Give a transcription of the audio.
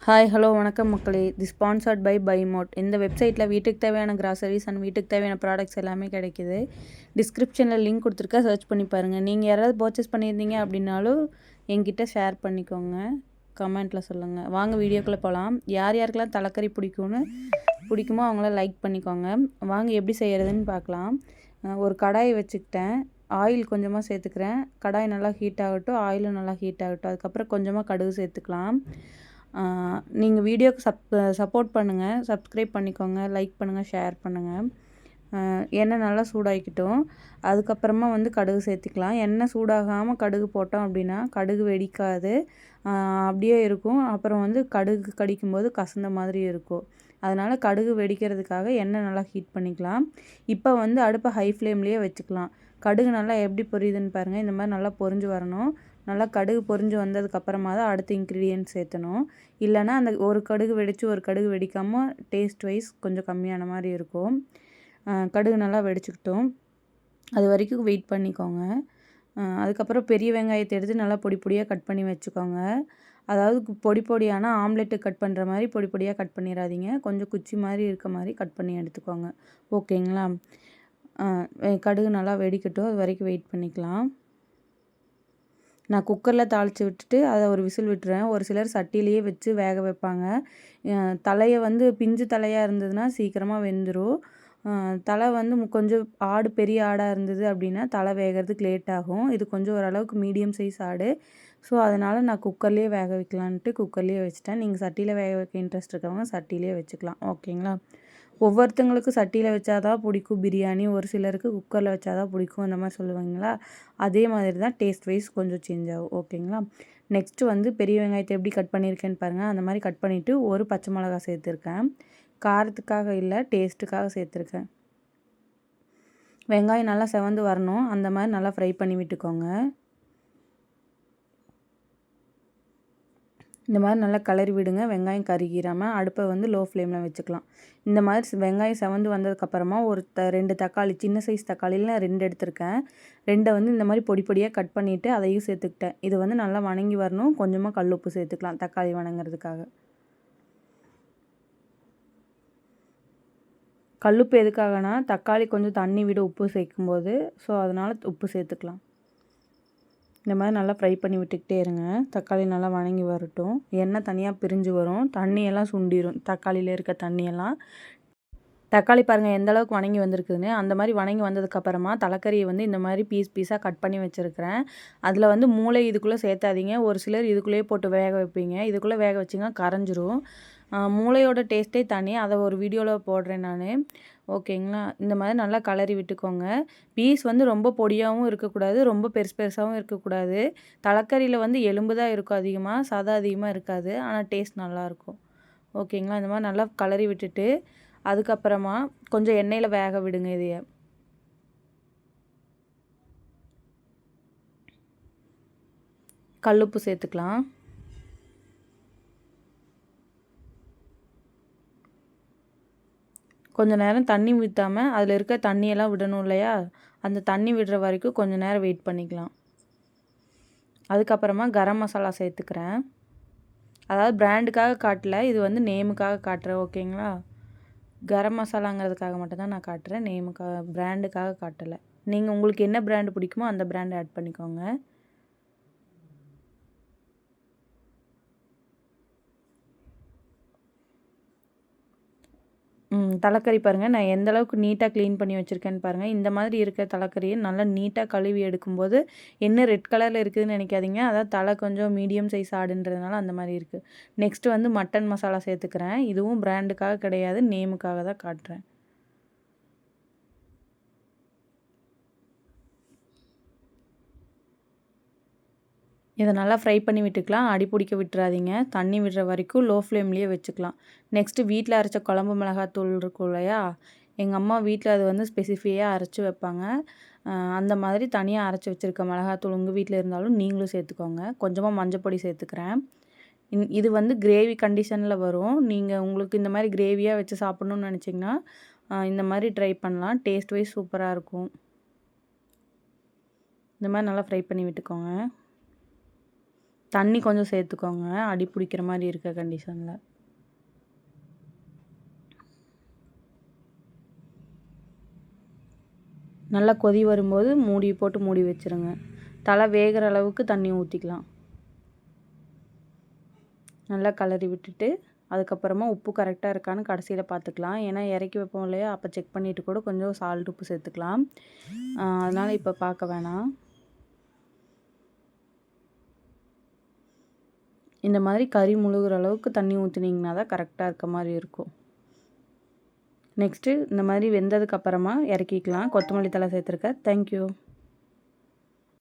Hi hello வணக்கம் மக்களே. தி sponsored by பைமோட். இந்த வெப்சைட்டில் வீட்டுக்கு தேவையான கிராசரிஸ் அண்ட் வீட்டுக்கு தேவையான ப்ராடக்ட்ஸ் எல்லாமே கிடைக்கிது. டிஸ்கிரிப்ஷனில் லிங்க் கொடுத்துருக்கா, சர்ச் பண்ணி பாருங்கள். நீங்கள் யாராவது பர்ச்சேஸ் பண்ணியிருந்தீங்க அப்படின்னாலும் என்கிட்ட ஷேர் பண்ணிக்கோங்க, கமெண்ட்டில் சொல்லுங்கள். வாங்க வீடியோக்குள்ளே போகலாம். யார் யாருக்கெல்லாம் தலைக்கறி பிடிக்குமோ அவங்கள லைக் பண்ணிக்கோங்க. வாங்க எப்படி செய்கிறதுன்னு பார்க்கலாம். ஒரு கடாயை வச்சுக்கிட்டேன், ஆயில் கொஞ்சமாக சேர்த்துக்கிறேன். கடாய் நல்லா ஹீட் ஆகட்டும், ஆயிலும் நல்லா ஹீட் ஆகட்டும். அதுக்கப்புறம் கொஞ்சமாக கடுகு சேர்த்துக்கலாம். நீங்கள் வீடியோக்கு சப்போர்ட் பண்ணுங்கள், சப்ஸ்கிரைப் பண்ணிக்கோங்க, லைக் பண்ணுங்கள், ஷேர் பண்ணுங்கள். எண்ணெய் நல்லா சூடாகிக்கிட்டோம். அதுக்கப்புறமா கடுகு சேர்த்துக்கலாம். எண்ணெய் சூடாகாமல் கடுகு போட்டோம் அப்படின்னா கடுகு வெடிக்காது, அப்படியே இருக்கும். அப்புறம் கடுகு கடிக்கும்போது கசந்த மாதிரி இருக்கும். அதனால் கடுகு வெடிக்கிறதுக்காக எண்ணெய் நல்லா ஹீட் பண்ணிக்கலாம். இப்போ அடுப்பை ஹை ஃப்ளேம்லேயே வச்சுக்கலாம். கடுகு நல்லா எப்படி பொரியுதுன்னு பாருங்கள். இந்த மாதிரி நல்லா பொரிஞ்சு வரணும். நல்லா கடுகு பொரிஞ்சு வந்ததுக்கப்புறமா தான் அடுத்த இன்க்ரீடியன்ட் சேர்த்தணும். இல்லைனா அந்த ஒரு கடுகு வெடித்து ஒரு கடுகு வெடிக்காமல் டேஸ்ட் வைஸ் கொஞ்சம் கம்மியான மாதிரி இருக்கும். கடுகு நல்லா வெடிச்சுக்கிட்டோம், அது வரைக்கும் வெயிட் பண்ணிக்கோங்க. அதுக்கப்புறம் பெரிய வெங்காயத்தை எடுத்து நல்லா பொடி பொடியாக கட் பண்ணி வச்சுக்கோங்க. அதாவது பொடி பொடியான ஆம்லெட்டு கட் பண்ணுற மாதிரி பொடி பொடியாக கட் பண்ணிடாதீங்க, கொஞ்சம் குச்சி மாதிரி இருக்க மாதிரி கட் பண்ணி எடுத்துக்கோங்க. ஓகேங்களா? கடுகு நல்லா வெடிக்கட்டும், அது வரைக்கும் வெயிட் பண்ணிக்கலாம். நான் குக்கரில் தாளித்து விட்டுட்டு அதை ஒரு விசில் விட்டுருவேன். ஒரு சிலர் சட்டியிலேயே வச்சு வேக வைப்பாங்க. தலையை பிஞ்சு தலையாக இருந்ததுன்னா சீக்கிரமாக வெந்துடும். தலை கொஞ்சம் ஆடு பெரிய ஆடாக இருந்தது அப்படின்னா தலை வேகிறதுக்கு லேட் ஆகும். இது கொஞ்சம் ஓரளவுக்கு மீடியம் சைஸ் ஆடு. ஸோ அதனால் நான் குக்கர்லேயே வேக வைக்கலான்ட்டு குக்கர்லேயே வச்சுட்டேன். நீங்கள் சட்டியில் வேக வைக்க இன்ட்ரெஸ்ட் இருக்கவங்க சட்டியிலே வச்சுக்கலாம். ஓகேங்களா? ஒவ்வொருத்தங்களுக்கு சட்டியில் வச்சா தான் பிடிக்கும் பிரியாணி, ஒரு சிலருக்கு குக்கரில் வச்சா தான் பிடிக்கும், அந்த மாதிரி சொல்லுவாங்களா. அதே மாதிரி தான் டேஸ்ட் வைஸ் கொஞ்சம் சேஞ்ச் ஆகும். ஓகேங்களா? நெக்ஸ்ட்டு பெரிய வெங்காயத்தை எப்படி கட் பண்ணியிருக்கேன்னு பாருங்கள். அந்த மாதிரி கட் பண்ணிவிட்டு ஒரு பச்சை மிளகா சேர்த்துருக்கேன். காரத்துக்காக இல்லை, டேஸ்ட்டுக்காக சேர்த்துருக்கேன். வெங்காயம் நல்லா செவந்து வரணும், அந்த மாதிரி நல்லா ஃப்ரை பண்ணி விட்டுக்கோங்க. இந்த மாதிரி நல்லா கிளறி விடுங்க, வெங்காயம் கருகிராமல். அடுப்பை லோ ஃப்ளேமில் வச்சுக்கலாம். இந்த மாதிரி வெங்காயம் செவந்து வந்ததுக்கப்புறமா ஒரு 2 தக்காளி, சின்ன சைஸ் தக்காளியில் 2 எடுத்திருக்கேன். 2 இந்த மாதிரி பொடி பொடியாக கட் பண்ணிவிட்டு அதையும் சேர்த்துக்கிட்டேன். இது நல்லா வணங்கி வரணும். கொஞ்சமாக கல் உப்பு சேர்த்துக்கலாம் தக்காளி வணங்குறதுக்காக. கல்லுப்பு எதுக்காகனா தக்காளி கொஞ்சம் தண்ணி விட உப்பு சேர்க்கும்போது, ஸோ அதனால் உப்பு சேர்த்துக்கலாம். இந்த மாதிரி நல்லா ஃப்ரை பண்ணி விட்டுக்கிட்டே இருங்க. தக்காளி நல்லா வணங்கி வரட்டும். எண்ணெய் தனியாக பிரிஞ்சு வரும், தண்ணியெல்லாம் சுண்டிடும். தக்காளியில் இருக்க தண்ணியெல்லாம். தக்காளி பாருங்கள் எந்த அளவுக்கு வணங்கி வந்திருக்குதுன்னு. அந்த மாதிரி வணங்கி வந்ததுக்கப்புறமா தலைக்கறியை இந்த மாதிரி பீஸாக கட் பண்ணி வச்சுருக்கிறேன். அதில் மூளை இதுக்குள்ளே சேர்த்தாதீங்க. ஒரு சிலர் இதுக்குள்ளேயே போட்டு வேக வைப்பீங்க. இதுக்குள்ளே வேக வச்சிங்கன்னா கரைஞ்சிரும். மூளையோட டேஸ்ட்டே தனி, அதை ஒரு வீடியோவில் போடுறேன் நான். ஓகேங்களா? இந்த மாதிரி நல்லா கலரி விட்டுக்கோங்க. பீஸ் ரொம்ப பொடியாகவும் இருக்கக்கூடாது, ரொம்ப பெருசு பெருசாகவும் இருக்கக்கூடாது. தலைக்கறியில் எலும்பு தான் இருக்கும் அதிகமாக, சதை அதிகமாக இருக்காது. ஆனால் டேஸ்ட் நல்லாயிருக்கும். ஓகேங்களா? இந்த மாதிரி நல்லா கலரி விட்டுட்டு அதுக்கப்புறமா கொஞ்சம் எண்ணெயில் வேக விடுங்க. இதைய கல்லுப்பு சேர்த்துக்கலாம். கொஞ்சம் நேரம் தண்ணி ஊற்றாமல் அதில் இருக்க தண்ணியெல்லாம் விடணும் இல்லையா, அந்த தண்ணி விடுற வரைக்கும் கொஞ்சம் நேரம் வெயிட் பண்ணிக்கலாம். அதுக்கப்புறமா கரம் மசாலா சேர்த்துக்கிறேன். அதாவது பிராண்டுக்காக காட்டல, இது நேமுக்காக காட்டுறேன். ஓகேங்களா? கரம் மசாலாங்கிறதுக்காக மட்டும்தான் நான் காட்டுறேன், நேமுக்காக, பிராண்டுக்காக காட்டலை. நீங்கள் உங்களுக்கு என்ன பிராண்டு பிடிக்குமோ அந்த பிராண்டு ஆட் பண்ணிக்கோங்க. தலைக்கறி பாருங்கள் நான் எந்த அளவுக்கு நீட்டாக க்ளீன் பண்ணி வச்சுருக்கேன்னு பாருங்கள். இந்த மாதிரி இருக்க தலைக்கறியை நல்லா நீட்டாக கழுவி எடுக்கும்போது என்ன ரெட் கலரில் இருக்குதுன்னு நினைக்காதீங்க. அதாவது தலை கொஞ்சம் மீடியம் சைஸ் ஆடுன்றதுனால அந்த மாதிரி இருக்குது. நெக்ஸ்ட்டு மட்டன் மசாலா சேர்த்துக்கிறேன். இதுவும் பிராண்டுக்காக கிடையாது, நேமுக்காக தான் காட்டுறேன். இதை நல்லா ஃப்ரை பண்ணி விட்டுக்கலாம். அடி பிடிக்க விட்டுறாதீங்க. தண்ணி விடுற வரைக்கும் லோ ஃப்ளேம்லேயே வச்சுக்கலாம். நெக்ஸ்ட்டு வீட்டில் அரைச்ச குழம்பு மிளகாத்தூள் இருக்கும் இல்லையா, எங்கள் அம்மா வீட்டில் அது ஸ்பெசிஃபையாக அரைச்சி வைப்பாங்க. அந்த மாதிரி தனியாக அரைச்சி வச்சுருக்க மிளகாத்தூள் உங்கள் வீட்டில் இருந்தாலும் நீங்களும் சேர்த்துக்கோங்க. கொஞ்சமாக மஞ்சப்பொடி சேர்த்துக்கிறேன். இது கிரேவி கண்டிஷனில் வரும். நீங்கள் உங்களுக்கு இந்த மாதிரி கிரேவியாக வச்சு சாப்பிட்ணுன்னு நினச்சிங்கன்னா இந்த மாதிரி ட்ரை பண்ணலாம். டேஸ்ட் வைஸ் சூப்பராக இருக்கும். இந்த மாதிரி நல்லா ஃப்ரை பண்ணி விட்டுக்கோங்க. தண்ணி கொஞ்சம் சேர்த்துக்கோங்க, அடி பிடிக்கிற மாதிரி இருக்க கண்டிஷனில். நல்லா கொதி வரும்போது மூடி போட்டு மூடி வச்சுருங்க. தலை வேகிற அளவுக்கு தண்ணி ஊற்றிக்கலாம். நல்லா கிளறி விட்டுட்டு அதுக்கப்புறமா உப்பு கரெக்டாக இருக்கான்னு கடைசியில் பார்த்துக்கலாம். ஏன்னா இறக்கி வைப்போம் இல்லையா, அப்போ செக் பண்ணிவிட்டு கூட கொஞ்சம் சால்ட் உப்பு சேர்த்துக்கலாம். அதனால் இப்போ பார்க்க வேணாம். இந்த மாதிரி கறி முழுகிற அளவுக்கு தண்ணி ஊற்றினீங்கன்னா தான் கரெக்டாக இருக்க மாதிரி இருக்கும். நெக்ஸ்ட்டு இந்த மாதிரி வெந்ததுக்கப்புறமா இறக்கிக்கலாம். கொத்தமல்லி தழை சேர்த்துருக்கேன். தேங்க்யூ.